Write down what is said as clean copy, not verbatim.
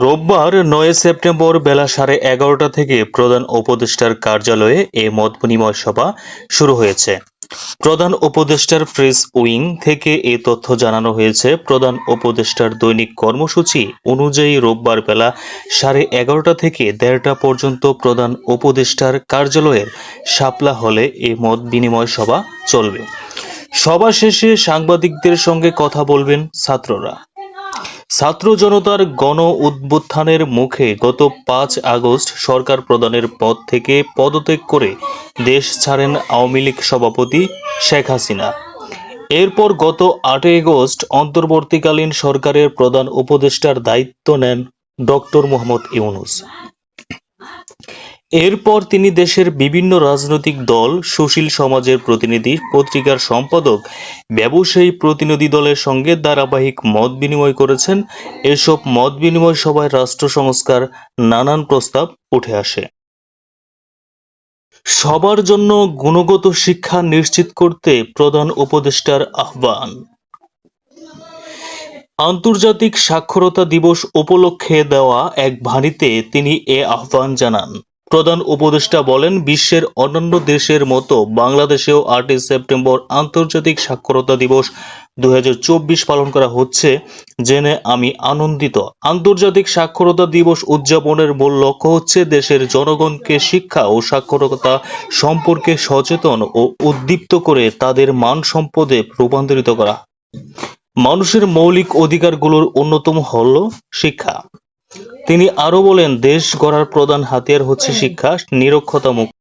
রোববার ৯ সেপ্টেম্বর বেলা 11:30 থেকে প্রধান উপদেষ্টার কার্যালয়ে এ মতবিনিময় সভা শুরু হয়েছে। প্রধান উপদেষ্টার প্রেস উইং থেকে এ তথ্য জানানো হয়েছে। প্রধান উপদেষ্টার দৈনিক কর্মসূচি অনুযায়ী রোববার বেলা 11:30 থেকে 1:30 পর্যন্ত প্রধান উপদেষ্টার কার্যালয়ের শাপলা হলে এ মত বিনিময় সভা চলবে। সভা শেষে সাংবাদিকদের সঙ্গে কথা বলবেন ছাত্ররা। ছাত্র জনতার গণ উত্থানের মুখে গত ৫ আগস্ট সরকার প্রধানের পদ থেকে পদত্যাগ করে দেশ ছাড়েন আওয়ামী লীগ সভাপতি শেখ হাসিনা। এরপর গত ৮ আগস্ট অন্তর্বর্তীকালীন সরকারের প্রধান উপদেষ্টার দায়িত্ব নেন ডক্টর মোহাম্মদ ইউনূস। এরপর তিনি দেশের বিভিন্ন রাজনৈতিক দল, সুশীল সমাজের প্রতিনিধি, পত্রিকার সম্পাদক, ব্যবসায়ী প্রতিনিধি দলের সঙ্গে ধারাবাহিক মত বিনিময় করেছেন। এসব মত বিনিময় সভায় রাষ্ট্র সংস্কার নানান প্রস্তাব উঠে আসে। সবার জন্য গুণগত শিক্ষা নিশ্চিত করতে প্রধান উপদেষ্টার আহ্বান। আন্তর্জাতিক সাক্ষরতা দিবস উপলক্ষে দেওয়া এক বাণীতে তিনি এ আহ্বান জানান। প্রধান উপদেষ্টা বলেন, বিশ্বের অন্যান্য দেশের মতো বাংলাদেশেও ৮ই সেপ্টেম্বর আন্তর্জাতিক সাক্ষরতা দিবস ২০২৪ পালন করা হচ্ছে জেনে আমি আনন্দিত। আন্তর্জাতিক সাক্ষরতা দিবস উদযাপনের মূল লক্ষ্য হচ্ছে দেশের জনগণকে শিক্ষা ও সাক্ষরতা সম্পর্কে সচেতন ও উদ্দীপ্ত করে তাদের মান সম্পদে রূপান্তরিত করা। মানুষের মৌলিক অধিকারগুলোর অন্যতম হল শিক্ষা। তিনি আরো বলেন, দেশ গড়ার প্রধান হাতিয়ার হচ্ছে শিক্ষা। নিরক্ষরতা মুক্ত